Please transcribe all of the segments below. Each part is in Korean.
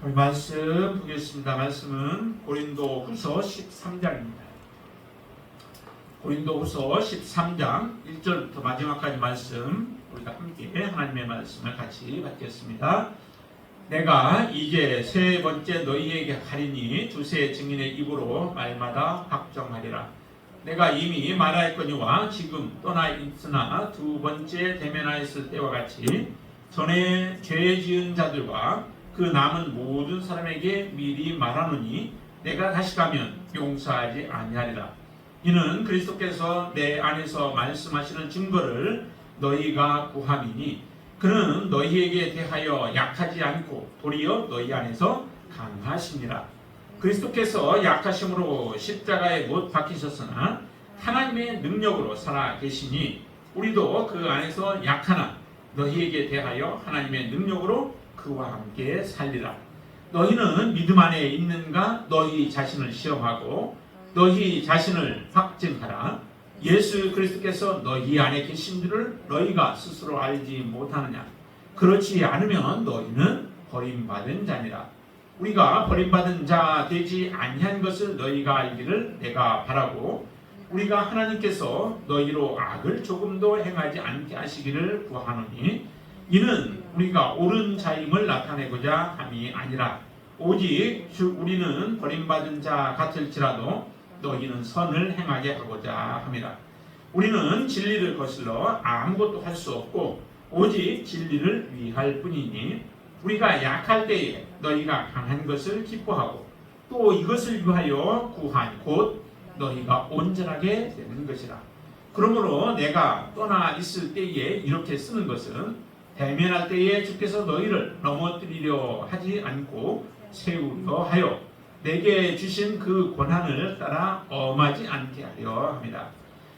오늘 말씀 보겠습니다. 말씀은 고린도후서 13장입니다. 고린도후서 13장 1절부터 마지막까지 말씀 우리가 함께 하나님의 말씀을 같이 받겠습니다. 내가 이제 세 번째 너희에게 하리니 두세 증인의 입으로 말마다 확정하리라. 내가 이미 말하였거니와 지금 떠나 있으나 두 번째 대면하였을 때와 같이 전에 죄 지은 자들과 그 남은 모든 사람에게 미리 말하노니 내가 다시 가면 용서하지 아니하리라. 이는 그리스도께서 내 안에서 말씀하시는 증거를 너희가 구함이니 그는 너희에게 대하여 약하지 않고 도리어 너희 안에서 강하시니라. 그리스도께서 약하심으로 십자가에 못 박히셨으나 하나님의 능력으로 살아 계시니 우리도 그 안에서 약하나 너희에게 대하여 하나님의 능력으로 그와 함께 살리라. 너희는 믿음 안에 있는가? 너희 자신을 시험하고 너희 자신을 확증하라. 예수 그리스도께서 너희 안에 계신 줄을 너희가 스스로 알지 못하느냐? 그렇지 않으면 너희는 버림받은 자니라. 우리가 버림받은 자 되지 아니한 것을 너희가 알기를 내가 바라고 우리가 하나님께서 너희로 악을 조금도 행하지 않게 하시기를 구하노니 이는 우리가 옳은 자임을 나타내고자 함이 아니라 오직 우리는 버림받은 자 같을지라도 너희는 선을 행하게 하고자 함이라. 우리는 진리를 거슬러 아무것도 할 수 없고 오직 진리를 위할 뿐이니 우리가 약할 때에 너희가 강한 것을 기뻐하고 또 이것을 위하여 구한 곧 너희가 온전하게 되는 것이라. 그러므로 내가 떠나 있을 때에 이렇게 쓰는 것은 대면할 때에 주께서 너희를 넘어뜨리려 하지 않고 세우려 하여 내게 주신 그 권한을 따라 엄하지 않게 하려 합니다.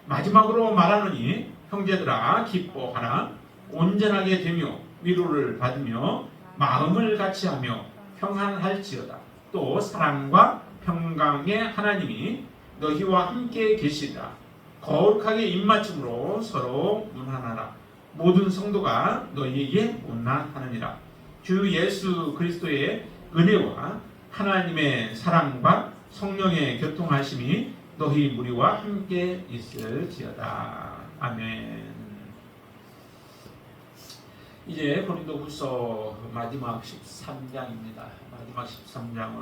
마지막으로 말하노니 형제들아 기뻐하라. 온전하게 되며 위로를 받으며 마음을 같이하며 평안할지어다. 또 사랑과 평강의 하나님이 너희와 함께 계시리라. 거룩하게 입맞춤으로 서로 문안하라. 모든 성도가 너희에게 문안하느니라. 주 예수 그리스도의 은혜와 하나님의 사랑과 성령의 교통하심이 너희 무리와 함께 있을지어다. 아멘. 이제 고린도후서 마지막 13장입니다. 마지막 13장을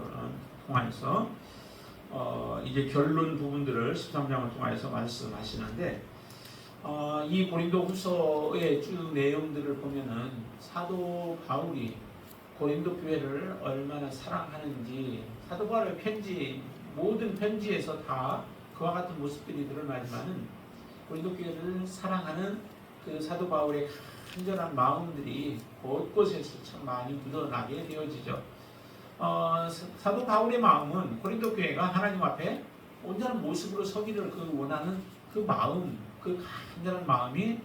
통해서 이제 결론 부분들을 13장을 통해서 말씀하시는데 이 고린도후서의 쭉 내용들을 보면은 사도 바울이 고린도 교회를 얼마나 사랑하는지 사도 바울의 편지 모든 편지에서 다 그와 같은 모습들이 드러나지만은 고린도 교회를 사랑하는 그 사도 바울의 간절한 마음들이 곳곳에서 참 많이 묻어나게 되어지죠. 사도 바울의 마음은 고린도 교회가 하나님 앞에 온전한 모습으로 서기를 그 원하는 그 마음, 그 간절한 마음이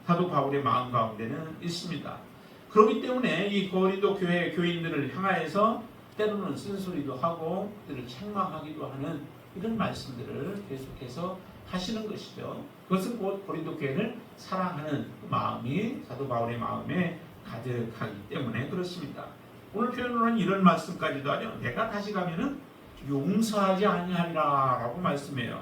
사도 바울의 마음 가운데는 있습니다. 그렇기 때문에 이 고린도 교회 교인들을 향하여서 때로는 쓴소리도 하고 그들을 책망하기도 하는 이런 말씀들을 계속해서 하시는 것이죠. 그것은 곧 고린도 교회를 사랑하는 그 마음이 사도 바울의 마음에 가득하기 때문에 그렇습니다. 오늘 표현으로는 이런 말씀까지도 하죠. 내가 다시 가면은 용서하지 아니하리라 라고 말씀해요.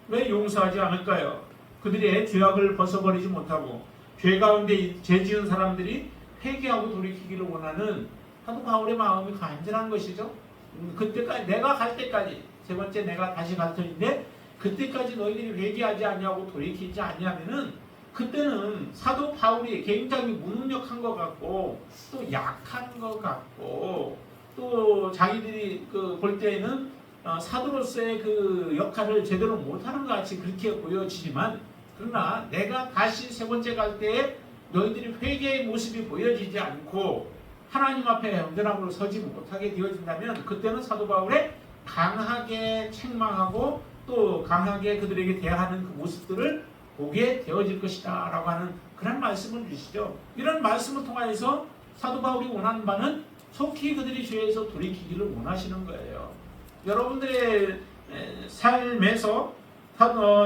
왜 용서하지 않을까요? 그들의 죄악을 벗어버리지 못하고 죄 가운데 죄 지은 사람들이 회개하고 돌이키기를 원하는 사도 바울의 마음이 간절한 것이죠. 그때까지 내가 갈 때까지 세 번째 내가 다시 갈 터인데 그때까지 너희들이 회개하지 아니하고 돌이키지 아니하면은 그때는 사도 바울이 굉장히 무능력한 것 같고 또 약한 것 같고 또 자기들이 볼 때에는 사도로서의 그 역할을 제대로 못하는 것 같이 그렇게 보여지지만 그러나 내가 다시 세 번째 갈 때에 너희들이 회개의 모습이 보여지지 않고 하나님 앞에 온전함으로 서지 못하게 되어진다면 그때는 사도 바울의 강하게 책망하고 또 강하게 그들에게 대하는 그 모습들을 보게 되어질 것이다 라고 하는 그런 말씀을 주시죠. 이런 말씀을 통하여서 사도 바울이 원하는 바는 속히 그들이 죄에서 돌이키기를 원하시는 거예요. 여러분들의 삶에서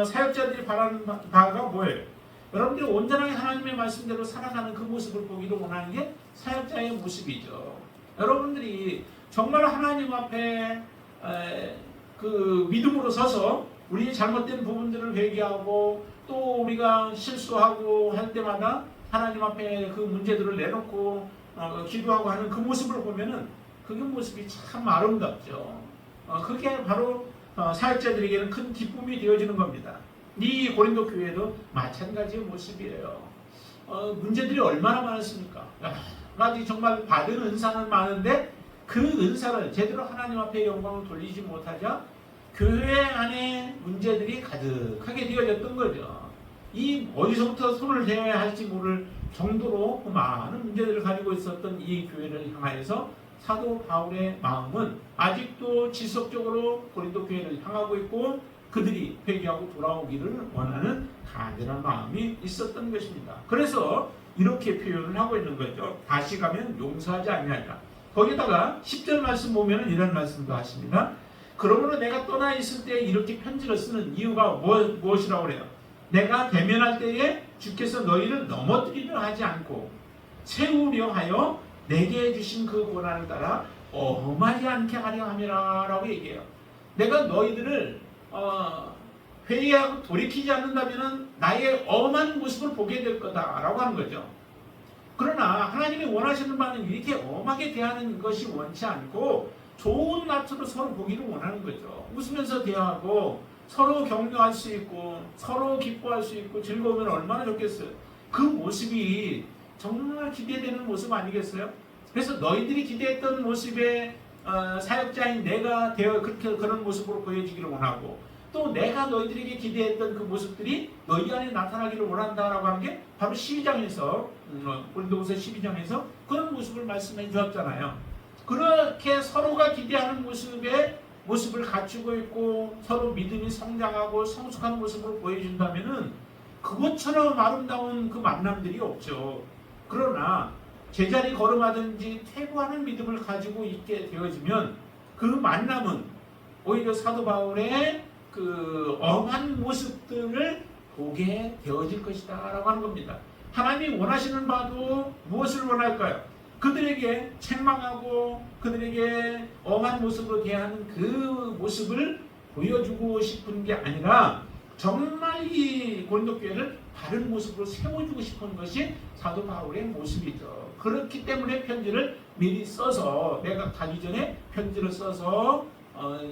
사역자들이 바라는 바가 뭐예요? 여러분들이 온전하게 하나님의 말씀대로 살아가는 그 모습을 보기를 원하는 게 사역자의 모습이죠. 여러분들이 정말 하나님 앞에 그 믿음으로 서서 우리의 잘못된 부분들을 회개하고 또 우리가 실수하고 할 때마다 하나님 앞에 그 문제들을 내놓고 기도하고 하는 그 모습을 보면은 그 모습이 참 아름답죠. 그게 바로 사역자들에게는 큰 기쁨이 되어지는 겁니다. 이 고린도 교회도 마찬가지의 모습이에요. 문제들이 얼마나 많았습니까? 아직 정말 받은 은사는 많은데 그 은사를 제대로 하나님 앞에 영광을 돌리지 못하자 교회 안에 문제들이 가득하게 되어졌던 거죠. 이 어디서부터 손을 대야 할지 모를 정도로 많은 문제들을 가지고 있었던 이 교회를 향하여서 사도 바울의 마음은 아직도 지속적으로 고린도 교회를 향하고 있고 그들이 회개하고 돌아오기를 원하는 간절한 마음이 있었던 것입니다. 그래서 이렇게 표현을 하고 있는 거죠. 다시 가면 용서하지 아니하리라. 거기다가 10절 말씀 보면 이런 말씀도 하십니다. 그러므로 내가 떠나 있을 때 이렇게 편지를 쓰는 이유가 무엇이라고 그래요? 내가 대면할 때에 주께서 너희를 넘어뜨리려 하지 않고 세우려 하여 내게 주신 그 권한을 따라 엄하지 않게 하려 함이라 라고 얘기해요. 내가 너희들을 회개하고 돌이키지 않는다면 나의 엄한 모습을 보게 될 거다라고 하는 거죠. 그러나 하나님이 원하시는 바는 이렇게 엄하게 대하는 것이 원치 않고 좋은 낯으로 서로 보기를 원하는 거죠. 웃으면서 대하고 서로 격려할 수 있고 서로 기뻐할 수 있고 즐거우면 얼마나 좋겠어요. 그 모습이 정말 기대되는 모습 아니겠어요? 그래서 너희들이 기대했던 모습의 사역자인 내가 되어 그렇게 그런 모습으로 보여지기를 원하고 또 내가 너희들에게 기대했던 그 모습들이 너희 안에 나타나기를 원한다라고 하는 게 바로 12장에서 고린도후서 12장에서 그런 모습을 말씀해 주었잖아요. 그렇게 서로가 기대하는 모습을 갖추고 있고 서로 믿음이 성장하고 성숙한 모습을 보여준다면은 그것처럼 아름다운 그 만남들이 없죠. 그러나 제자리 걸음하든지 퇴보하는 믿음을 가지고 있게 되어지면 그 만남은 오히려 사도 바울의 그 엄한 모습들을 보게 되어질 것이다 라고 하는 겁니다. 하나님이 원하시는 바도 무엇을 원할까요? 그들에게 책망하고 그들에게 엄한 모습으로 대하는 그 모습을 보여주고 싶은 게 아니라 정말 이 고린도 교회를 바른 모습으로 세워주고 싶은 것이 사도 바울의 모습이죠. 그렇기 때문에 편지를 미리 써서 내가 가기 전에 편지를 써서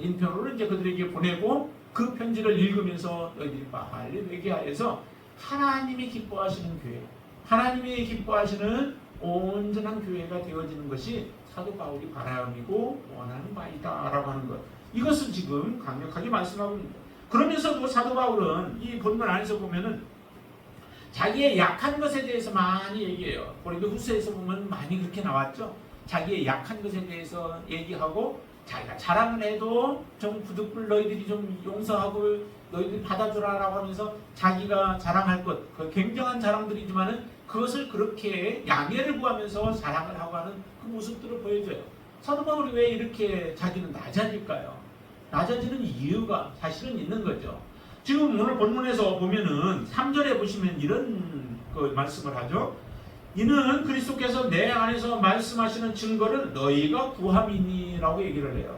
인편으로 이제 그들에게 보내고 그 편지를 읽으면서 너희들이 빨리 회개하여서 하나님이 기뻐하시는 교회, 하나님이 기뻐하시는 온전한 교회가 되어지는 것이 사도 바울이 바람이고 원하는 바이다라고 하는 것. 이것을 지금 강력하게 말씀하고 있습니다. 그러면서도 사도 바울은 이 본문 안에서 보면은 자기의 약한 것에 대해서 많이 얘기해요. 고린도후서에서 보면 많이 그렇게 나왔죠. 자기의 약한 것에 대해서 얘기하고 자기가 자랑을 해도 좀 부득불 너희들이 좀 용서하고 너희들이 받아주라라고 하면서 자기가 자랑할 것, 그 굉장한 자랑들이지만은 그것을 그렇게 양해를 구하면서 자랑을 하고 하는 그 모습들을 보여줘요. 사도 바울이 왜 이렇게 자기는 낮아질까요? 낮아지는 이유가 사실은 있는 거죠. 지금 오늘 본문에서 보면은 3절에 보시면 이런 그 말씀을 하죠. 이는 그리스도께서 내 안에서 말씀하시는 증거를 너희가 구함이니라고 얘기를 해요.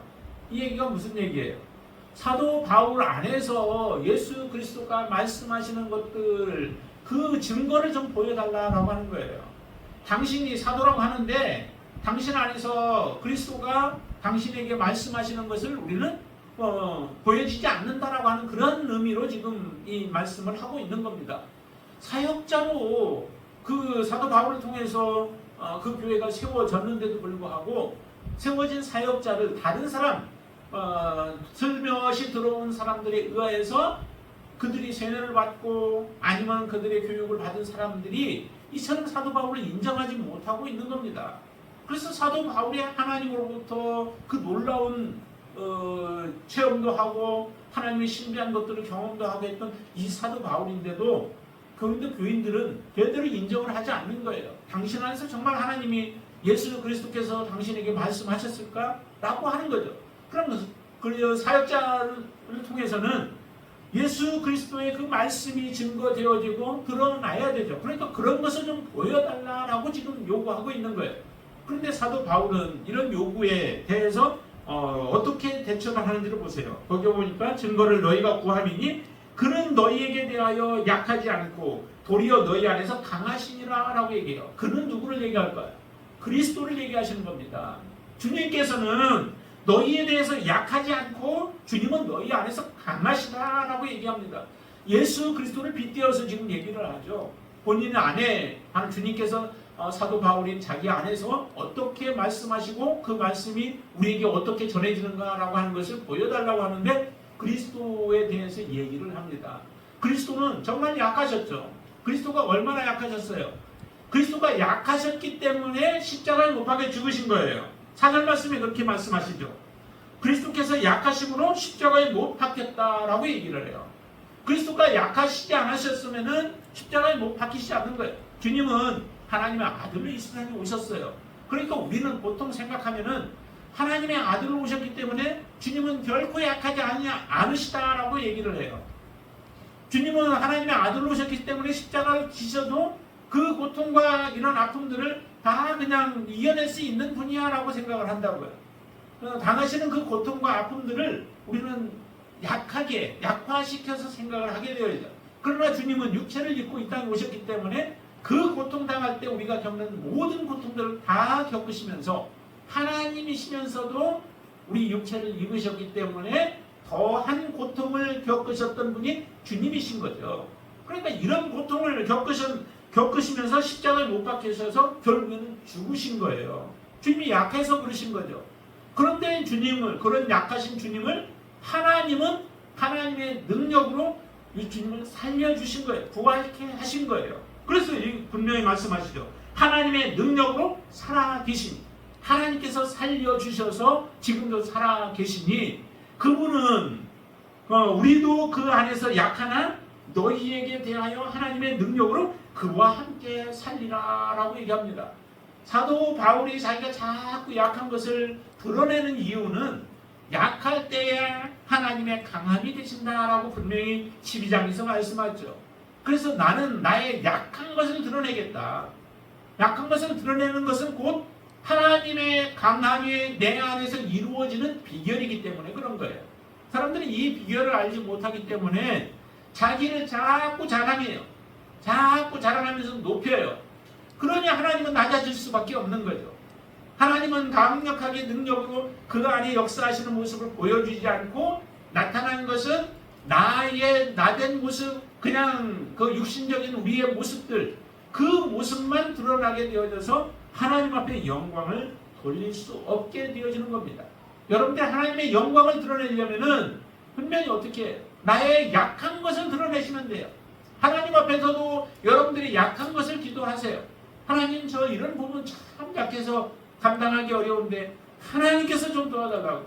이 얘기가 무슨 얘기예요? 사도 바울 안에서 예수 그리스도가 말씀하시는 것들 그 증거를 좀 보여달라고 하는 거예요. 당신이 사도라고 하는데 당신 안에서 그리스도가 당신에게 말씀하시는 것을 우리는 보여지지 않는다라고 하는 그런 의미로 지금 이 말씀을 하고 있는 겁니다. 사역자로 그 사도 바울을 통해서 그 교회가 세워졌는데도 불구하고 세워진 사역자를 다른 사람 슬며시 들어온 사람들에 의해서 그들이 세례를 받고 아니면 그들의 교육을 받은 사람들이 이처럼 사도 바울을 인정하지 못하고 있는 겁니다. 그래서 사도 바울이 하나님으로부터 그 놀라운 체험도 하고 하나님의 신비한 것들을 경험도 하고 했던 이 사도 바울인데도 그런데 교인들은 제대로 인정을 하지 않는 거예요. 당신 안에서 정말 하나님이 예수 그리스도께서 당신에게 말씀하셨을까? 라고 하는 거죠. 그럼 그 사역자를 통해서는 예수 그리스도의 그 말씀이 증거되어지고 드러나야 되죠. 그러니까 그런 것을 좀 보여달라고 지금 요구하고 있는 거예요. 그런데 사도 바울은 이런 요구에 대해서 어떻게 대처를 하는지를 보세요. 거기 보니까 증거를 너희가 구함이니 그는 너희에게 대하여 약하지 않고 도리어 너희 안에서 강하시니라 라고 얘기해요. 그는 누구를 얘기할까요? 그리스도를 얘기하시는 겁니다. 주님께서는 너희에 대해서 약하지 않고 주님은 너희 안에서 강하시다 라고 얘기합니다. 예수 그리스도를 빗대어서 지금 얘기를 하죠. 본인 안에 주님께서 사도 바울인 자기 안에서 어떻게 말씀하시고 그 말씀이 우리에게 어떻게 전해지는가라고 하는 것을 보여달라고 하는데 그리스도에 대해서 얘기를 합니다. 그리스도는 정말 약하셨죠. 그리스도가 얼마나 약하셨어요? 그리스도가 약하셨기 때문에 십자가에 못 박혀 죽으신 거예요. 사절 말씀에 그렇게 말씀하시죠. 그리스도께서 약하심으로 십자가에 못 박혔다라고 얘기를 해요. 그리스도가 약하시지 않으셨으면 십자가에 못 박히시지 않는 거예요. 주님은 하나님의 아들로 이 세상에 오셨어요. 그러니까 우리는 보통 생각하면은 하나님의 아들로 오셨기 때문에 주님은 결코 약하지 않으시다라고 얘기를 해요. 주님은 하나님의 아들로 오셨기 때문에 십자가를 지셔도 그 고통과 이런 아픔들을 다 그냥 이겨낼 수 있는 분이야 라고 생각을 한다고요. 당하시는 그 고통과 아픔들을 우리는 약화시켜서 생각을 하게 되어요. 그러나 주님은 육체를 입고 이 땅에 오셨기 때문에 그 고통 당할 때 우리가 겪는 모든 고통들을 다 겪으시면서 하나님이시면서도 우리 육체를 입으셨기 때문에 더한 고통을 겪으셨던 분이 주님이신 거죠. 그러니까 이런 고통을 겪으시면서 십자가에 못 박히셔서 결국에는 죽으신 거예요. 주님이 약해서 그러신 거죠. 그런데 그런 약하신 주님을 하나님은 하나님의 능력으로 이 주님을 살려주신 거예요. 부활케 하신 거예요. 그래서 분명히 말씀하시죠. 하나님의 능력으로 살아계시니 하나님께서 살려주셔서 지금도 살아계시니 그분은 우리도 그 안에서 약하나 너희에게 대하여 하나님의 능력으로 그와 함께 살리라 라고 얘기합니다. 사도 바울이 자기가 자꾸 약한 것을 드러내는 이유는 약할 때에 하나님의 강함이 되신다라고 분명히 12장에서 말씀하죠. 그래서 나는 나의 약한 것을 드러내겠다. 약한 것을 드러내는 것은 곧 하나님의 강함이 내 안에서 이루어지는 비결이기 때문에 그런 거예요. 사람들이 이 비결을 알지 못하기 때문에 자기를 자꾸 자랑해요. 자꾸 자랑하면서 높여요. 그러니 하나님은 낮아질 수밖에 없는 거죠. 하나님은 강력하게 능력으로 그 안에 역사하시는 모습을 보여주지 않고 나타난 것은 나된 모습, 그냥 그 육신적인 우리의 모습들, 그 모습만 드러나게 되어져서 하나님 앞에 영광을 돌릴 수 없게 되어지는 겁니다. 여러분들 하나님의 영광을 드러내려면은 분명히 어떻게 해요? 나의 약한 것을 드러내시면 돼요. 하나님 앞에서도 여러분들이 약한 것을 기도하세요. 하나님 저 이런 부분 참 약해서 감당하기 어려운데 하나님께서 좀 도와달라고.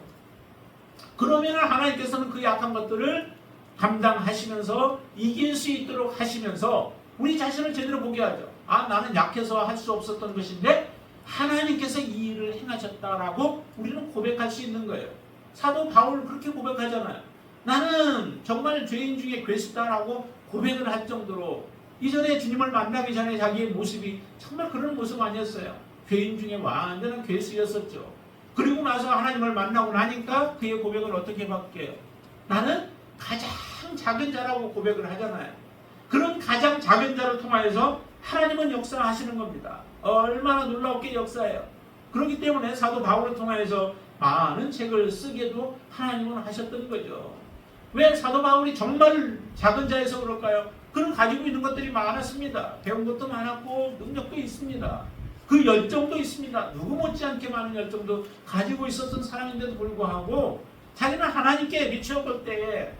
그러면 하나님께서는 그 약한 것들을 감당하시면서 이길 수 있도록 하시면서 우리 자신을 제대로 보게 하죠. 나는 약해서 할 수 없었던 것인데 하나님께서 이 일을 행하셨다라고 우리는 고백할 수 있는 거예요. 사도 바울 그렇게 고백하잖아요. 나는 정말 죄인 중에 괴수다라고 고백을 할 정도로 이전에 주님을 만나기 전에 자기의 모습이 정말 그런 모습 아니었어요. 죄인 중에 완전한 괴수였었죠. 그리고 나서 하나님을 만나고 나니까 그의 고백을 어떻게 바뀌어요? 나는 가장 작은 자라고 고백을 하잖아요. 그런 가장 작은 자를 통하여서 하나님은 역사하시는 겁니다. 얼마나 놀랍게 역사해요. 그렇기 때문에 사도 바울을 통하여서 많은 책을 쓰게도 하나님은 하셨던 거죠. 왜 사도 바울이 정말 작은 자에서 그럴까요? 그는 가지고 있는 것들이 많았습니다. 배운 것도 많았고 능력도 있습니다. 그 열정도 있습니다. 누구 못지않게 많은 열정도 가지고 있었던 사람인데도 불구하고 자기는 하나님께 비추어볼 때에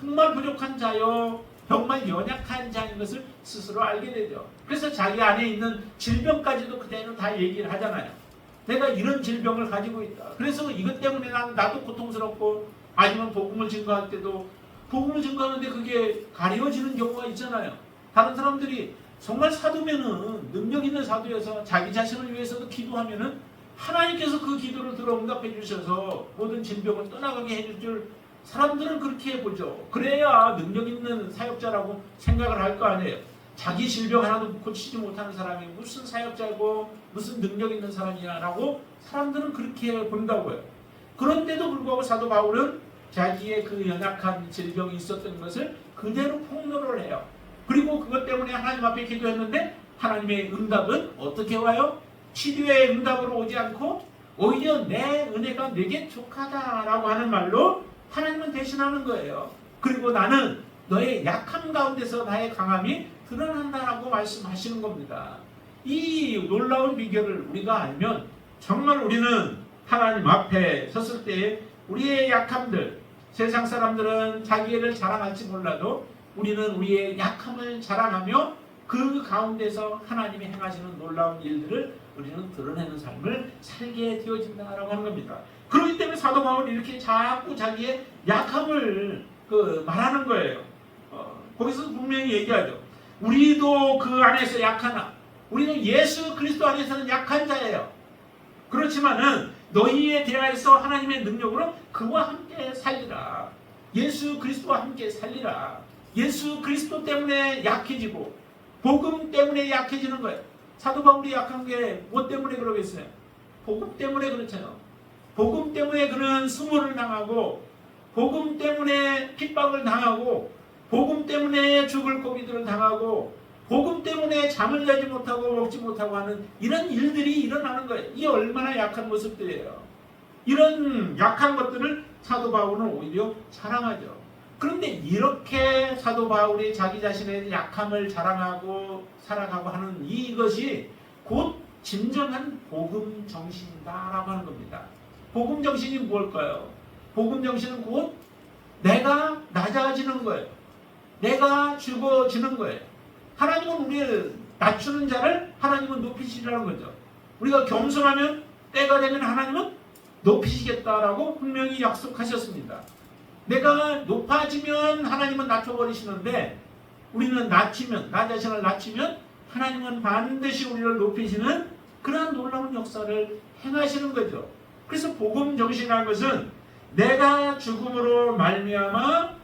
정말 부족한 자요, 정말 연약한 자인 것을 스스로 알게 되죠. 그래서 자기 안에 있는 질병까지도 그대로 다 얘기를 하잖아요. 내가 이런 질병을 가지고 있다. 그래서 이것 때문에 나도 고통스럽고, 아니면 복음을 증거할 때도 복음을 증거하는데 그게 가려지는 경우가 있잖아요. 다른 사람들이 정말 사도면은 능력 있는 사도여서 자기 자신을 위해서도 기도하면은 하나님께서 그 기도를 들어 응답해 주셔서 모든 질병을 떠나가게 해줄 줄 사람들은 그렇게 보죠. 그래야 능력 있는 사역자라고 생각을 할 거 아니에요. 자기 질병 하나도 고치지 못하는 사람이 무슨 사역자고 무슨 능력 있는 사람이냐라고 사람들은 그렇게 본다고요. 그런데도 불구하고 사도 바울은 자기의 그 연약한 질병이 있었던 것을 그대로 폭로를 해요. 그리고 그것 때문에 하나님 앞에 기도했는데 하나님의 응답은 어떻게 와요? 치료의 응답으로 오지 않고 오히려 내 은혜가 내게 족하다라고 하는 말로 하나님은 대신하는 거예요. 그리고 나는 너의 약함 가운데서 나의 강함이 드러난다라고 말씀하시는 겁니다. 이 놀라운 비결을 우리가 알면 정말 우리는 하나님 앞에 섰을 때 우리의 약함들, 세상 사람들은 자기를 자랑할지 몰라도 우리는 우리의 약함을 자랑하며 그 가운데서 하나님이 행하시는 놀라운 일들을 우리는 드러내는 삶을 살게 되어진다라고 하는 겁니다. 그렇기 때문에 사도 바울이 이렇게 자꾸 자기의 약함을 말하는 거예요. 거기서 분명히 얘기하죠. 우리도 그 안에서 약하나 우리는 예수 그리스도 안에서는 약한 자예요. 그렇지만은 너희에 대하여서 하나님의 능력으로 그와 함께 살리라. 예수 그리스도와 함께 살리라. 예수 그리스도 때문에 약해지고 복음 때문에 약해지는 거예요. 사도 바울이 약한 게 뭐 때문에 그러겠어요? 복음 때문에 그렇잖아요. 복음 때문에 그는 수모를 당하고 복음 때문에 핍박을 당하고 복음 때문에 죽을 고비들을 당하고 복음 때문에 잠을 자지 못하고 먹지 못하고 하는 이런 일들이 일어나는 거예요. 이게 얼마나 약한 모습들이에요. 이런 약한 것들을 사도 바울은 오히려 자랑하죠. 그런데 이렇게 사도 바울이 자기 자신의 약함을 자랑하고 살아가고 하는 이것이 곧 진정한 복음 정신이다라고 하는 겁니다. 복음 정신이 무엇일까요? 복음 정신은 곧 내가 낮아지는 거예요. 내가 죽어지는 거예요. 하나님은 우리를 낮추는 자를 하나님은 높이시라는 거죠. 우리가 겸손하면 때가 되면 하나님은 높이시겠다라고 분명히 약속하셨습니다. 내가 높아지면 하나님은 낮춰버리시는데 우리는 낮추면, 나 자신을 낮추면 하나님은 반드시 우리를 높이시는 그러한 놀라운 역사를 행하시는 거죠. 그래서 복음 정신이라는 것은 내가 죽음으로 말미암아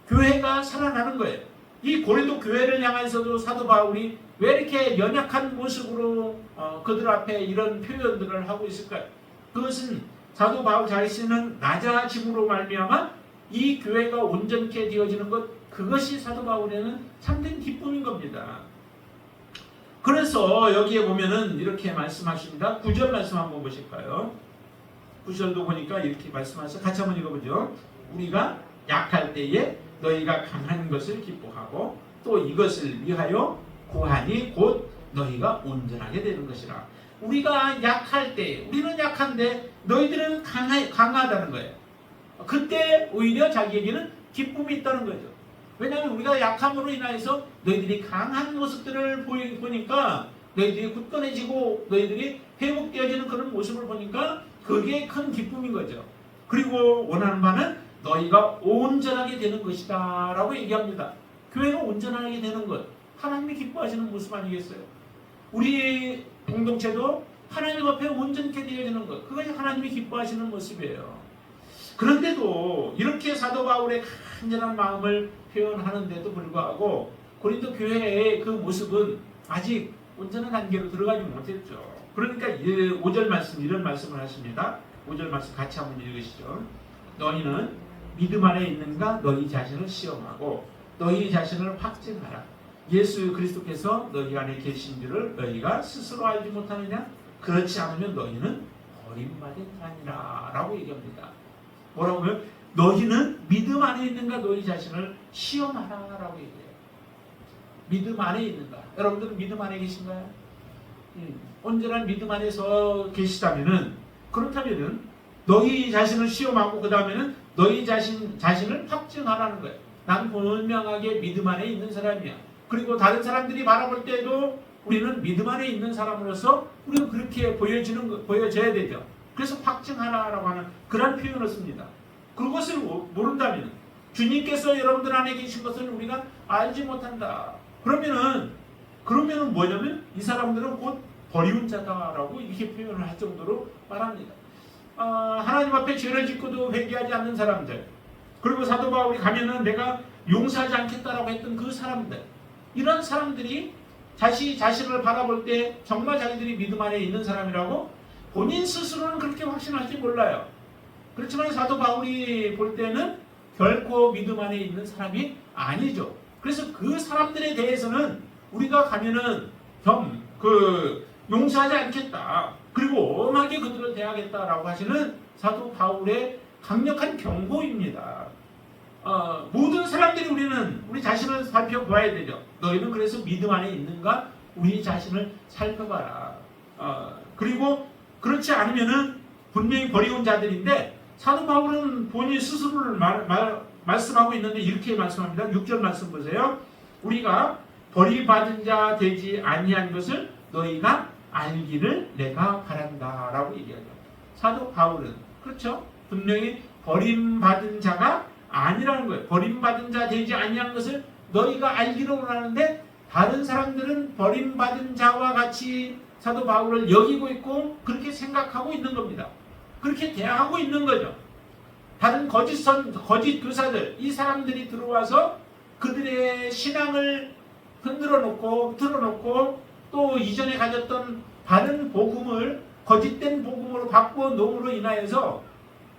교회가 살아나는 거예요. 이 고린도 교회를 향해서도 사도 바울이 왜 이렇게 연약한 모습으로 그들 앞에 이런 표현들을 하고 있을까요? 그것은 사도 바울 자신은 낮아짐으로 말미암아 이 교회가 온전케 되어지는 것, 그것이 사도 바울에는 참된 기쁨인 겁니다. 그래서 여기에 보면은 이렇게 말씀하십니다. 9절 말씀 한번 보실까요? 9절도 보니까 이렇게 말씀하셔서 같이 한번 읽어보죠. 우리가 약할 때에 너희가 강한 것을 기뻐하고 또 이것을 위하여 구하니 곧 너희가 온전하게 되는 것이라. 우리가 약할 때, 우리는 약한데 너희들은 강하다는 거예요. 그때 오히려 자기에게는 기쁨이 있다는 거죠. 왜냐하면 우리가 약함으로 인하여서 너희들이 강한 모습들을 보니까 너희들이 굳건해지고 너희들이 회복되어지는 그런 모습을 보니까 그게 큰 기쁨인 거죠. 그리고 원하는 바는 너희가 온전하게 되는 것이다 라고 얘기합니다. 교회가 온전하게 되는 것, 하나님이 기뻐하시는 모습 아니겠어요? 우리 공동체도 하나님 앞에 온전케 되어지는 것, 그것이 하나님이 기뻐하시는 모습이에요. 그런데도 이렇게 사도 바울의 간절한 마음을 표현하는데도 불구하고 고린도 교회의 그 모습은 아직 온전한 단계로 들어가지 못했죠. 그러니까 5절 말씀, 이런 말씀을 하십니다. 5절 말씀 같이 한번 읽으시죠. 너희는 믿음 안에 있는가 너희 자신을 시험하고 너희 자신을 확증하라. 예수 그리스도께서 너희 안에 계신 줄을 너희가 스스로 알지 못하느냐? 그렇지 않으면 너희는 버림받은 자니라 라고 얘기합니다. 뭐라고 하면 너희는 믿음 안에 있는가 너희 자신을 시험하라 라고 얘기해요. 믿음 안에 있는가? 여러분들은 믿음 안에 계신가요? 온전한 믿음 안에서 계시다면은, 그렇다면은 너희 자신을 시험하고 그 다음에는 너희 자신을 확증하라는 거예요. 난 분명하게 믿음 안에 있는 사람이야. 그리고 다른 사람들이 바라볼 때도 우리는 믿음 안에 있는 사람으로서 우리는 그렇게 보여져야 되죠. 그래서 확증하라라고 하는 그런 표현을 씁니다. 그것을 모른다면 주님께서 여러분들 안에 계신 것을 우리가 알지 못한다. 그러면은 뭐냐면 이 사람들은 곧 버리운 자다라고 이렇게 표현을 할 정도로 말합니다. 하나님 앞에 죄를 짓고도 회개하지 않는 사람들, 그리고 사도 바울이 가면은 내가 용서하지 않겠다라고 했던 그 사람들, 이런 사람들이 자신을 바라볼 때 정말 자기들이 믿음 안에 있는 사람이라고 본인 스스로는 그렇게 확신할지 몰라요. 그렇지만 사도 바울이 볼 때는 결코 믿음 안에 있는 사람이 아니죠. 그래서 그 사람들에 대해서는 우리가 가면은 용서하지 않겠다. 그리고 엄하게 그들을 대하겠다라고 하시는 사도 바울의 강력한 경고입니다. 모든 사람들이 우리 자신을 살펴봐야 되죠. 너희는 그래서 믿음 안에 있는가? 우리 자신을 살펴봐라. 그리고 그렇지 않으면은 분명히 버리운 자들인데 사도 바울은 본인 스스로를 말씀하고 있는데 이렇게 말씀합니다. 6절 말씀 보세요. 우리가 버림받은 자 되지 아니한 것을 너희가 알기를 내가 바란다 라고 얘기하죠. 사도 바울은 그렇죠. 분명히 버림받은 자가 아니라는 거예요. 버림받은 자 되지 아니한 것을 너희가 알기를 원하는데 다른 사람들은 버림받은 자와 같이 사도 바울을 여기고 있고 그렇게 생각하고 있는 겁니다. 그렇게 대하고 있는 거죠. 다른 거짓 교사들, 이 사람들이 들어와서 그들의 신앙을 흔들어 놓고 틀어놓고 또 이전에 가졌던 다른 복음을 거짓된 복음으로 바꾸어 놓음으로 인하여서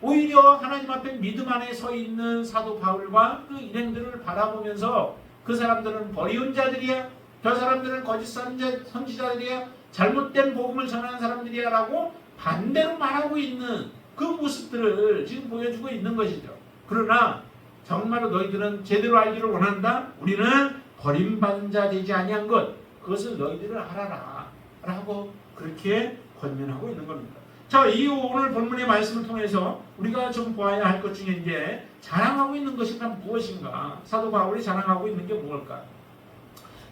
오히려 하나님 앞에 믿음 안에 서 있는 사도 바울과 그 일행들을 바라보면서 그 사람들은 버리운 자들이야, 저 사람들은 거짓 선지자들이야, 잘못된 복음을 전하는 사람들이야 라고 반대로 말하고 있는 그 모습들을 지금 보여주고 있는 것이죠. 그러나 정말로 너희들은 제대로 알기를 원한다. 우리는 버림받은 자 되지 아니한 것, 그것을 너희들은 알아라 라고 그렇게 권면하고 있는 겁니다. 자, 이 오늘 본문의 말씀을 통해서 우리가 좀 보아야 할 것 중에 이제 자랑하고 있는 것이 무엇인가? 사도 바울이 자랑하고 있는 게 무엇일까?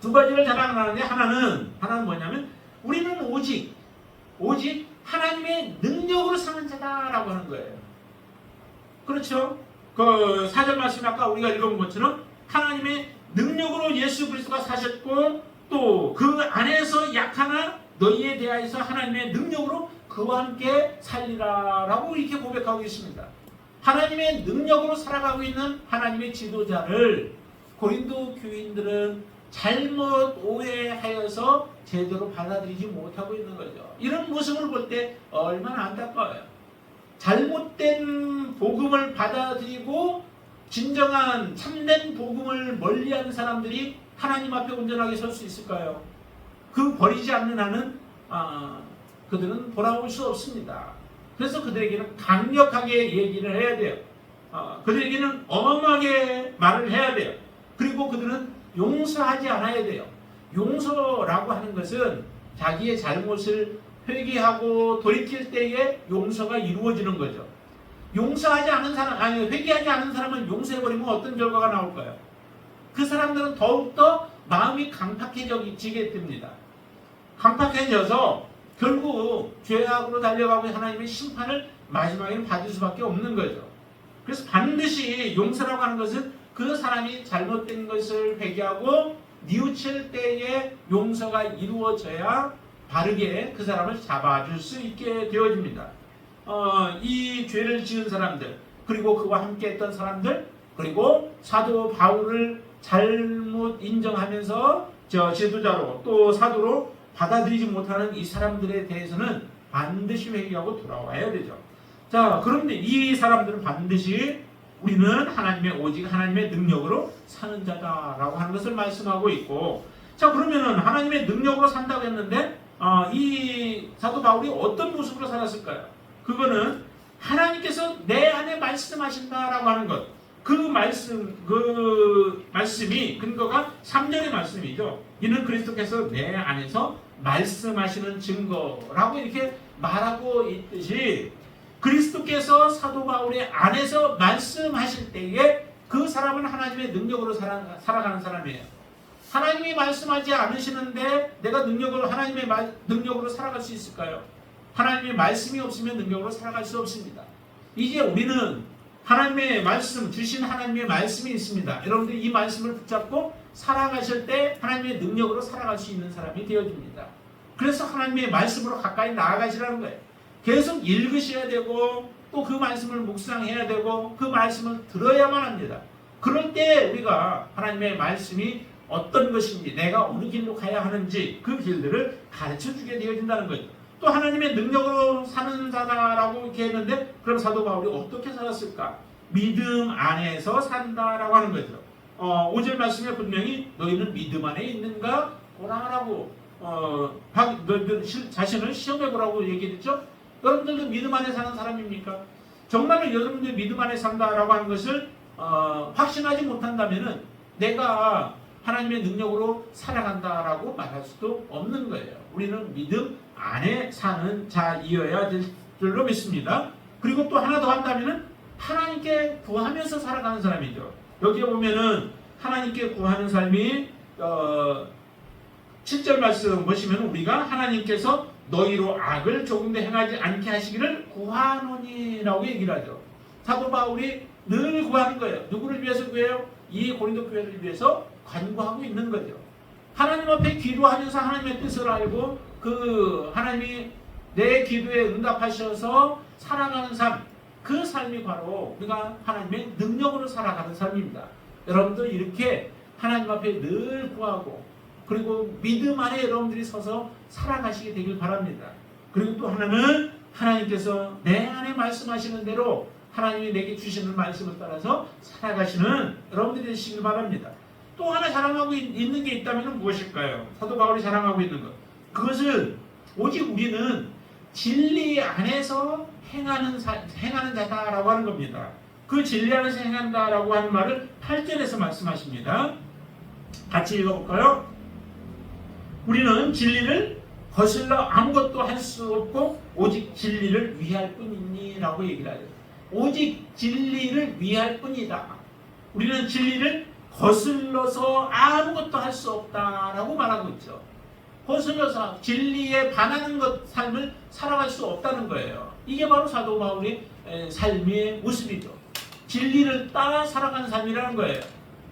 두 가지를 자랑하는데 하나는 뭐냐면 우리는 오직 하나님의 능력으로 사는 자다라고 하는 거예요. 그렇죠? 그 4절 말씀 아까 우리가 읽어본 것처럼 하나님의 능력으로 예수 그리스도가 사셨고 또 그 안에서 약하나 너희에 대하여서 하나님의 능력으로 그와 함께 살리라 라고 이렇게 고백하고 있습니다. 하나님의 능력으로 살아가고 있는 하나님의 지도자를 고린도 교인들은 잘못 오해하여서 제대로 받아들이지 못하고 있는 거죠. 이런 모습을 볼 때 얼마나 안타까워요. 잘못된 복음을 받아들이고 진정한 참된 복음을 멀리하는 사람들이 하나님 앞에 온전하게 설 수 있을까요? 그 버리지 않는 한은 그들은 돌아올 수 없습니다. 그래서 그들에게는 강력하게 얘기를 해야 돼요. 그들에게는 엄하게 말을 해야 돼요. 그리고 그들은 용서하지 않아야 돼요. 용서라고 하는 것은 자기의 잘못을 회개하고 돌이킬 때에 용서가 이루어지는 거죠. 회개하지 않은 사람은 용서해버리면 어떤 결과가 나올까요? 그 사람들은 더욱더 마음이 강팍해지게 됩니다. 강팍해져서 결국 죄악으로 달려가고 하나님의 심판을 마지막에는 받을 수밖에 없는 거죠. 그래서 반드시 용서라고 하는 것은 그 사람이 잘못된 것을 회개하고 뉘우칠 때에 용서가 이루어져야 바르게 그 사람을 잡아줄 수 있게 되어집니다. 이 죄를 지은 사람들, 그리고 그와 함께 했던 사람들, 그리고 사도 바울을 잘못 인정하면서 지도자로 또 사도로 받아들이지 못하는 이 사람들에 대해서는 반드시 회개하고 돌아와야 되죠. 자, 그런데 이 사람들은 반드시 우리는 오직 하나님의 능력으로 사는 자다라고 하는 것을 말씀하고 있고, 자, 그러면은 하나님의 능력으로 산다고 했는데 이 사도 바울이 어떤 모습으로 살았을까요? 그거는 하나님께서 내 안에 말씀하신다라고 하는 것. 그 말씀이 근거가 3절의 말씀이죠. 이는 그리스도께서 내 안에서 말씀하시는 증거라고 이렇게 말하고 있듯이 그리스도께서 사도 바울의 안에서 말씀하실 때에 그 사람은 하나님의 능력으로 살아가는 사람이에요. 하나님이 말씀하지 않으시는데 내가 하나님의 능력으로 살아갈 수 있을까요? 하나님의 말씀이 없으면 능력으로 살아갈 수 없습니다. 이제 우리는 하나님의 말씀, 주신 하나님의 말씀이 있습니다. 여러분들이 이 말씀을 붙잡고 살아가실 때 하나님의 능력으로 살아갈 수 있는 사람이 되어집니다. 그래서 하나님의 말씀으로 가까이 나아가시라는 거예요. 계속 읽으셔야 되고 또 그 말씀을 묵상해야 되고 그 말씀을 들어야만 합니다. 그럴 때 우리가 하나님의 말씀이 어떤 것인지, 내가 어느 길로 가야 하는지 그 길들을 가르쳐주게 되어진다는 거죠. 또 하나님의 능력으로 사는 자다라고 이렇게 했는데, 그럼 사도 바울이 어떻게 살았을까? 믿음 안에서 산다라고 하는 거죠. 5절 말씀에 분명히 너희는 믿음 안에 있는가 보라라고 너희들 자신을 시험해보라고 얘기했죠. 여러분들도 믿음 안에 사는 사람입니까? 정말로 여러분들이 믿음 안에 산다라고 하는 것을 확신하지 못한다면은 내가 하나님의 능력으로 살아간다라고 말할 수도 없는 거예요. 우리는 믿음 안에 사는 자이어야 될 줄로 믿습니다. 그리고 또 하나 더 한다면은 하나님께 구하면서 살아가는 사람이죠. 여기에 보면은 하나님께 구하는 삶이 7절 말씀 보시면 우리가 하나님께서 너희로 악을 조금도 행하지 않게 하시기를 구하노니라고 얘기를 하죠. 사도 바울이 늘 구하는 거예요. 누구를 위해서 구해요? 이 고린도 교회를 위해서 간구하고 있는 거죠. 하나님 앞에 기도하면서 하나님의 뜻을 알고 그 하나님이 내 기도에 응답하셔서 살아가는 삶, 그 삶이 바로 우리가 하나님의 능력으로 살아가는 삶입니다. 여러분들 이렇게 하나님 앞에 늘 구하고 그리고 믿음 안에 여러분들이 서서 살아가시게 되길 바랍니다. 그리고 또 하나는 하나님께서 내 안에 말씀하시는 대로 하나님이 내게 주시는 말씀을 따라서 살아가시는 여러분들이 되시길 바랍니다. 또 하나 자랑하고 있는 게 있다면 무엇일까요? 사도 바울이 자랑하고 있는 것. 그것은 오직 우리는 진리 안에서 행하는 자다라고 하는 겁니다. 그 진리 안에서 행한다라고 하는 말을 8절에서 말씀하십니다. 같이 읽어볼까요? 우리는 진리를 거슬러 아무것도 할 수 없고 오직 진리를 위할 뿐이니 라고 얘기를 하죠. 오직 진리를 위할 뿐이다. 우리는 진리를 거슬러서 아무것도 할 수 없다라고 말하고 있죠. 거슬러서 진리에 반하는 것 삶을 살아갈 수 없다는 거예요. 이게 바로 사도 바울의 삶의 모습이죠. 진리를 따라 살아가는 삶이라는 거예요.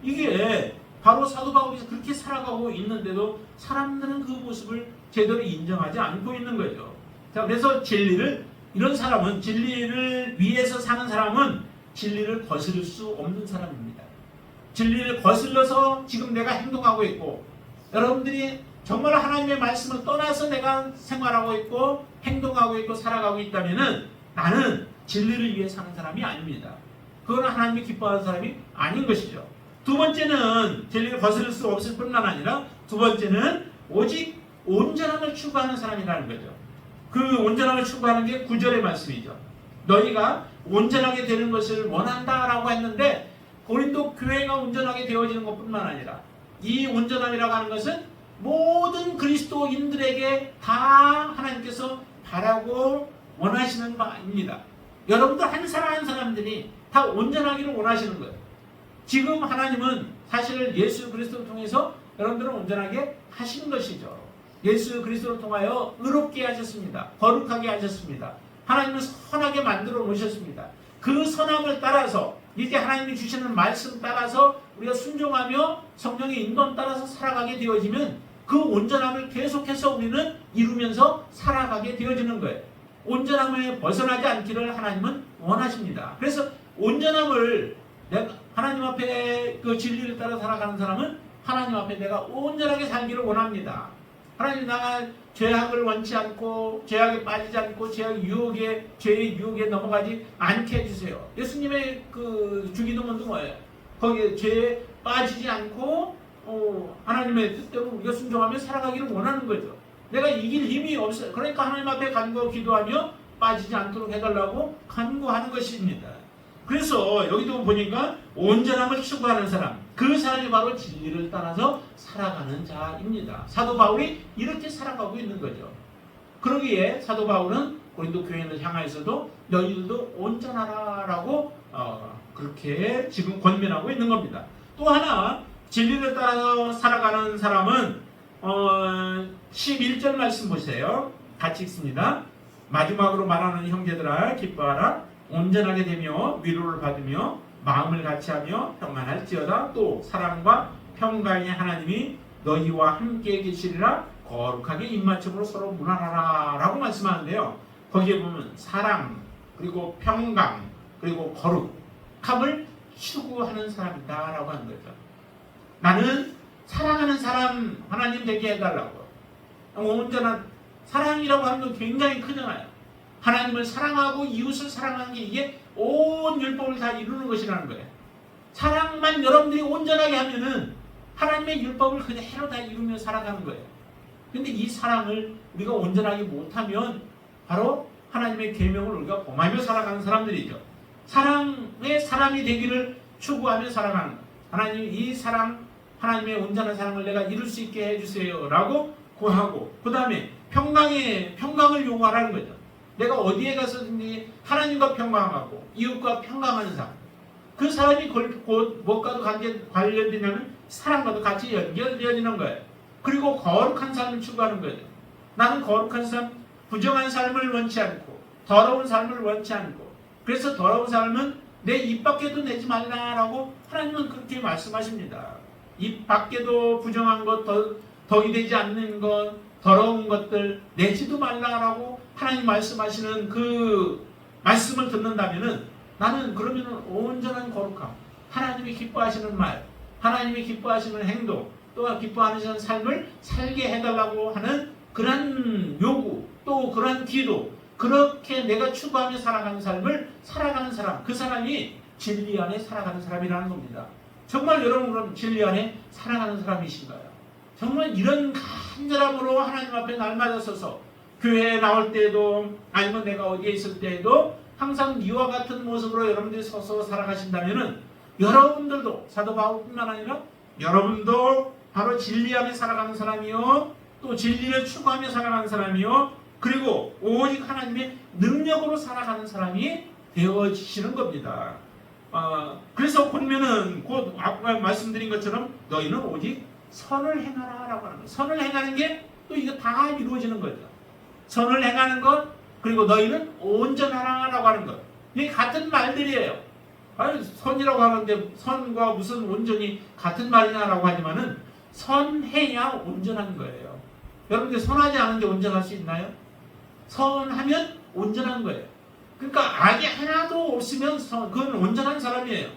이게 바로 사도 바울이 그렇게 살아가고 있는데도 사람들은 그 모습을 제대로 인정하지 않고 있는 거죠. 자, 그래서 이런 사람은 진리를 위해서 사는 사람은 진리를 거스를 수 없는 사람입니다. 진리를 거슬러서 지금 내가 행동하고 있고 여러분들이 정말 하나님의 말씀을 떠나서 내가 생활하고 있고 행동하고 있고 살아가고 있다면은 나는 진리를 위해 사는 사람이 아닙니다. 그건 하나님이 기뻐하는 사람이 아닌 것이죠. 두 번째는 진리를 거스를 수 없을 뿐만 아니라 두 번째는 오직 온전함을 추구하는 사람이라는 거죠. 그 온전함을 추구하는 게 9절의 말씀이죠. 너희가 온전하게 되는 것을 원한다라고 했는데 고린도 교회가 온전하게 되어지는 것뿐만 아니라 이 온전함이라고 하는 것은 모든 그리스도인들에게 다 하나님께서 바라고 원하시는 바입니다. 여러분들 한 사람 한 사람들이 다 온전하기를 원하시는 거예요. 지금 하나님은 사실 예수 그리스도를 통해서 여러분들은 온전하게 하신 것이죠. 예수 그리스도를 통하여 의롭게 하셨습니다. 거룩하게 하셨습니다. 하나님은 선하게 만들어 놓으셨습니다. 그 선함을 따라서 이제 하나님이 주시는 말씀 따라서 우리가 순종하며 성령의 인도에 따라서 살아가게 되어지면 그 온전함을 계속해서 우리는 이루면서 살아가게 되어지는 거예요. 온전함에 벗어나지 않기를 하나님은 원하십니다. 그래서 온전함을 하나님 앞에 그 진리를 따라 살아가는 사람은 하나님 앞에 내가 온전하게 살기를 원합니다. 하나님 나가 죄악을 원치 않고 죄악에 빠지지 않고 죄의 유혹에 넘어가지 않게 해주세요. 예수님의 그 주기도문도 뭐예요? 거기에 죄에 빠지지 않고 하나님의 뜻대로 우리가 순종하며 살아가기를 원하는 거죠. 내가 이길 힘이 없어요. 그러니까 하나님 앞에 간구하고 기도하며 빠지지 않도록 해달라고 간구하는 것입니다. 그래서 여기도 보니까 온전함을 추구하는 사람, 그 사람이 바로 진리를 따라서 살아가는 자입니다. 사도 바울이 이렇게 살아가고 있는 거죠. 그러기에 사도 바울은 고린도 교회를 향하여서도 너희들도 온전하라라고 그렇게 지금 권면하고 있는 겁니다. 또 하나 진리를 따라서 살아가는 사람은 11절 말씀 보세요. 같이 읽습니다. 마지막으로 말하는 형제들아 기뻐하라. 온전하게 되며 위로를 받으며 마음을 같이하며 평안할지어다. 또 사랑과 평강의 하나님이 너희와 함께 계시리라. 거룩하게 입맞춤으로 서로 문안하라 라고 말씀하는데요. 거기에 보면 사랑 그리고 평강 그리고 거룩함을 추구하는 사람이다 라고 하는 거죠. 나는 사랑하는 사람 하나님 되게 해달라고. 온전한 사랑이라고 하는 건 굉장히 크잖아요. 하나님을 사랑하고 이웃을 사랑하는 게 이게 온 율법을 다 이루는 것이라는 거예요. 사랑만 여러분들이 온전하게 하면은 하나님의 율법을 그대로 다 이루며 살아가는 거예요. 근데 이 사랑을 우리가 온전하게 못하면 바로 하나님의 계명을 우리가 범하며 살아가는 사람들이죠. 사랑의 사람이 되기를 추구하며 살아가는 거예요. 하나님 이 사랑, 하나님의 온전한 사랑을 내가 이룰 수 있게 해주세요 라고 구하고, 그 다음에 평강을 요구하라는 거죠. 내가 어디에 가서든지 하나님과 평강하고 이웃과 평강하는 삶. 그 사람이 곧 무엇과도 관련되냐면 사랑과도 같이 연결되어지는 거예요. 그리고 거룩한 삶을 추구하는 거죠. 나는 거룩한 삶, 부정한 삶을 원치 않고 더러운 삶을 원치 않고, 그래서 더러운 삶은 내 입 밖에도 내지 말라라고 하나님은 그렇게 말씀하십니다. 입 밖에도 부정한 것, 덕이 되지 않는 것, 더러운 것들 내지도 말라라고 하나님 말씀하시는 그 말씀을 듣는다면은 나는 그러면은 온전한 거룩함, 하나님이 기뻐하시는 말, 하나님이 기뻐하시는 행동, 또한 기뻐하시는 삶을 살게 해달라고 하는 그런 요구, 또 그런 기도, 그렇게 내가 추구하며 살아가는 삶을 살아가는 사람, 그 사람이 진리 안에 살아가는 사람이라는 겁니다. 정말 여러분 그럼 진리 안에 살아가는 사람이신가요? 정말 이런 간절함으로 하나님 앞에 날마다 서서 교회에 나올 때에도 아니면 내가 어디에 있을 때에도 항상 이와 같은 모습으로 여러분들이 서서 살아가신다면은 여러분들도 사도 바울뿐만 아니라 여러분도 바로 진리 안에 살아가는 사람이요, 또 진리를 추구하며 살아가는 사람이요, 그리고 오직 하나님의 능력으로 살아가는 사람이 되어지시는 겁니다. 그래서 보면은 곧 아까 말씀드린 것처럼 너희는 오직 선을 행하라 라고 하는 거예요. 선을 행하는 게 또 이거 다 이루어지는 거죠. 선을 행하는 것, 그리고 너희는 온전하라 라고 하는 것. 이게 같은 말들이에요. 아니, 선이라고 하는데 선과 무슨 온전이 같은 말이냐라고 하지만은 선해야 온전한 거예요. 여러분들 선하지 않은데 온전할 수 있나요? 선하면 온전한 거예요. 그러니까 악이 하나도 없으면 그건 온전한 사람이에요.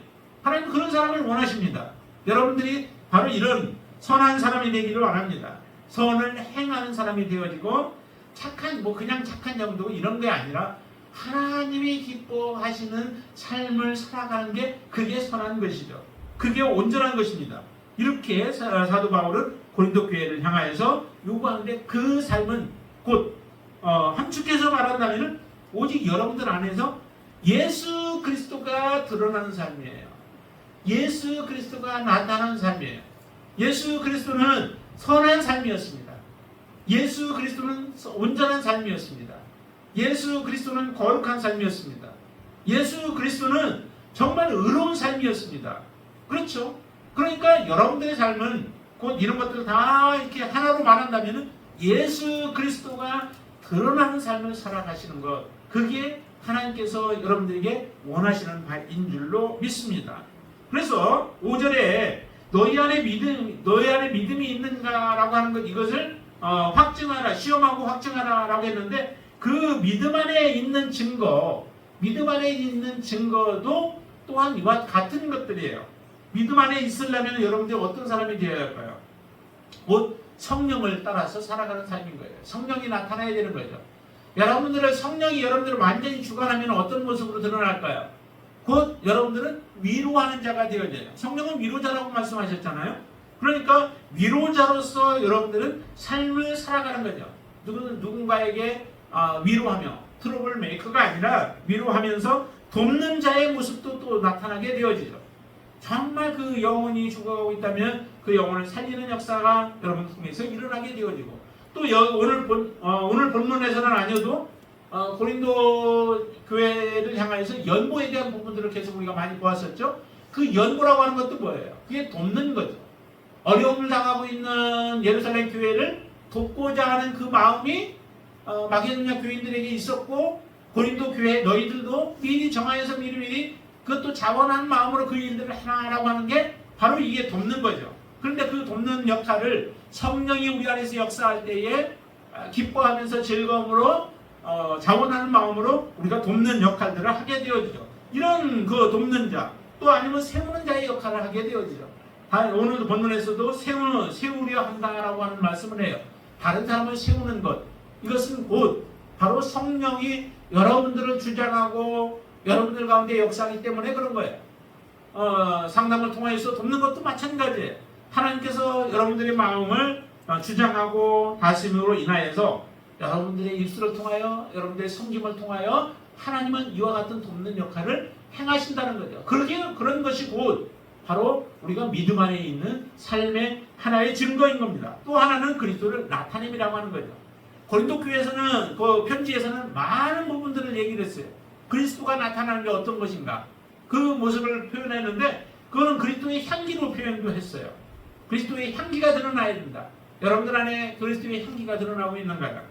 하나님은 그런 사람을 원하십니다. 여러분들이 바로 이런 선한 사람이 되기를 원합니다. 선을 행하는 사람이 되어지고 착한, 그냥 착한 정도 이런 게 아니라 하나님이 기뻐하시는 삶을 살아가는 게 그게 선한 것이죠. 그게 온전한 것입니다. 이렇게 사도 바울은 고린도 교회를 향하여서 요구하는데, 그 삶은 곧 함축해서 말한다면 오직 여러분들 안에서 예수 그리스도가 드러나는 삶이에요. 예수 그리스도가 나타나는 삶이에요. 예수 그리스도는 선한 삶이었습니다. 예수 그리스도는 온전한 삶이었습니다. 예수 그리스도는 거룩한 삶이었습니다. 예수 그리스도는 정말 의로운 삶이었습니다. 그렇죠? 그러니까 여러분들의 삶은 곧 이런 것들을 다 이렇게 하나로 말한다면 예수 그리스도가 드러나는 삶을 살아가시는 것, 그게 하나님께서 여러분들에게 원하시는 바인 줄로 믿습니다. 그래서 5절에 너희 안에 믿음이 있는가라고 하는 것, 이것을 확증하라, 시험하고 확증하라 라고 했는데, 그 믿음 안에 있는 증거도 또한 이와 같은 것들이에요. 믿음 안에 있으려면 여러분들이 어떤 사람이 되어야 할까요? 곧 성령을 따라서 살아가는 삶인 거예요. 성령이 나타나야 되는 거죠. 성령이 여러분들을 완전히 주관하면 어떤 모습으로 드러날까요? 곧 여러분들은 위로하는 자가 되어져요. 성령은 위로자라고 말씀하셨잖아요. 그러니까 위로자로서 여러분들은 삶을 살아가는 거죠. 누군가에게 위로하며, 트러블 메이커가 아니라 위로하면서 돕는 자의 모습도 또 나타나게 되어지죠. 정말 그 영혼이 죽어가고 있다면 그 영혼을 살리는 역사가 여러분 통해서 일어나게 되어지고, 또 오늘 본문에서는 아니어도 고린도 교회를 향하여서 연보에 대한 부분들을 계속 우리가 많이 보았었죠. 그 연보라고 하는 것도 뭐예요? 그게 돕는 거죠. 어려움을 당하고 있는 예루살렘 교회를 돕고자 하는 그 마음이 마게도냐 교인들에게 있었고, 고린도 교회 너희들도 미리 정하여서 미리 그것도 자원한 마음으로 그 일들을 하라고 하는 게 바로 이게 돕는 거죠. 그런데 그 돕는 역할을 성령이 우리 안에서 역사할 때에 기뻐하면서 즐거움으로 자원하는 마음으로 우리가 돕는 역할들을 하게 되어지죠. 이런 그 돕는 자, 또 아니면 세우는 자의 역할을 하게 되어지죠. 오늘 본문에서도 세우려 한다라고 하는 말씀을 해요. 다른 사람을 세우는 것, 이것은 곧 바로 성령이 여러분들을 주장하고 여러분들 가운데 역사하기 때문에 그런 거예요. 상담을 통해서 돕는 것도 마찬가지예요. 하나님께서 여러분들의 마음을 주장하고 다스림으로 인하여서 여러분들의 입술을 통하여 여러분들의 섬김을 통하여 하나님은 이와 같은 돕는 역할을 행하신다는 거죠. 그런 것이 곧 바로 우리가 믿음 안에 있는 삶의 하나의 증거인 겁니다. 또 하나는 그리스도를 나타냄이라고 하는 거죠. 고린도 교회에서는 그 편지에서는 많은 부분들을 얘기를 했어요. 그리스도가 나타나는 게 어떤 것인가, 그 모습을 표현했는데 그거는 그리스도의 향기로 표현도 했어요. 그리스도의 향기가 드러나야 된다. 여러분들 안에 그리스도의 향기가 드러나고 있는가요?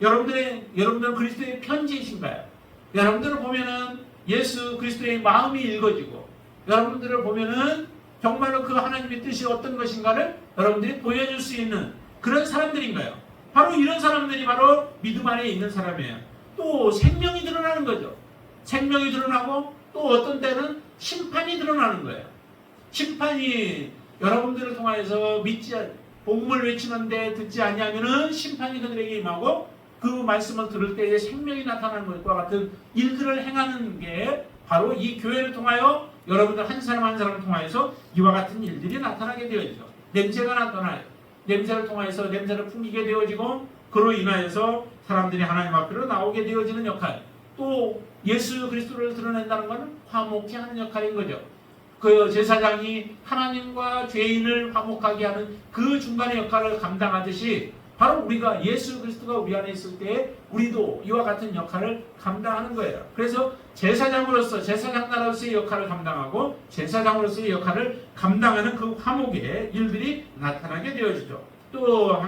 여러분들은 그리스도의 편지이신가요? 여러분들을 보면은 예수 그리스도의 마음이 읽어지고, 여러분들을 보면은 정말로 그 하나님의 뜻이 어떤 것인가를 여러분들이 보여줄 수 있는 그런 사람들인가요? 바로 이런 사람들이 바로 믿음 안에 있는 사람이에요. 또 생명이 드러나는 거죠. 생명이 드러나고 또 어떤 때는 심판이 드러나는 거예요. 심판이 여러분들을 통해서 복음을 외치는데 듣지 아니하면은 심판이 그들에게 임하고, 그 말씀을 들을 때에 생명이 나타나는 것과 같은 일들을 행하는 게 바로 이 교회를 통하여 여러분들 한 사람 한 사람을 통하여서 이와 같은 일들이 나타나게 되어지죠. 냄새가 나타나요. 냄새를 통하여서 냄새를 풍기게 되어지고, 그로 인하여서 사람들이 하나님 앞으로 나오게 되어지는 역할, 또 예수 그리스도를 드러낸다는 것은 화목케 하는 역할인 거죠. 그 제사장이 하나님과 죄인을 화목하게 하는 그 중간의 역할을 감당하듯이 바로 우리가 예수 그리스도가 우리 안에 있을 때 우리도 이와 같은 역할을 감당하는 거예요. 그래서 제사장으로서 제사장 나라로서의 역할을 감당하고 제사장으로서의 역할을 감당하는 그 화목의 일들이 나타나게 되어지죠. 또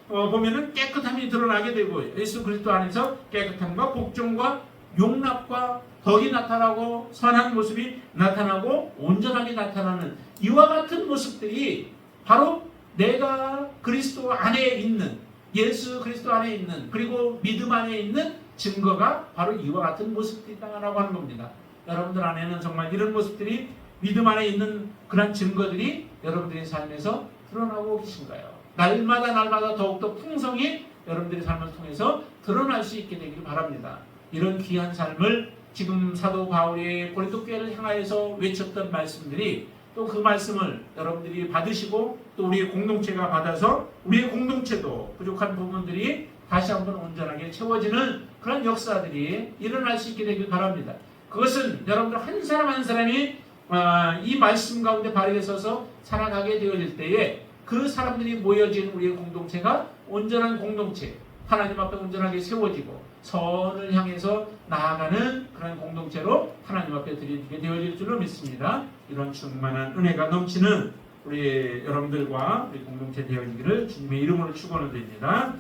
보면은 깨끗함이 드러나게 되고, 예수 그리스도 안에서 깨끗함과 복종과 용납과 덕이 나타나고 선한 모습이 나타나고 온전하게 나타나는 이와 같은 모습들이 바로 내가 그리스도 안에 있는, 예수 그리스도 안에 있는, 그리고 믿음 안에 있는 증거가 바로 이와 같은 모습들이다라고 하는 겁니다. 여러분들 안에는 정말 이런 모습들이, 믿음 안에 있는 그런 증거들이 여러분들의 삶에서 드러나고 계신가요? 날마다 더욱더 풍성히 여러분들의 삶을 통해서 드러날 수 있게 되길 바랍니다. 이런 귀한 삶을 지금 사도 바울이 고린도 교회를 향하여서 외쳤던 말씀들이, 또 그 말씀을 여러분들이 받으시고 또 우리의 공동체가 받아서 우리의 공동체도 부족한 부분들이 다시 한번 온전하게 채워지는 그런 역사들이 일어날 수 있게 되길 바랍니다. 그것은 여러분들 한 사람 한 사람이 이 말씀 가운데 바르게 서서 살아가게 되어질 때에 그 사람들이 모여진 우리의 공동체가 온전한 공동체, 하나님 앞에 온전하게 세워지고 선을 향해서 나아가는 그런 공동체로 하나님 앞에 드리게 되어질 줄로 믿습니다. 이런 충만한 은혜가 넘치는 우리 여러분들과 우리 공동체 되어지기를 주님의 이름으로 축원을 드립니다.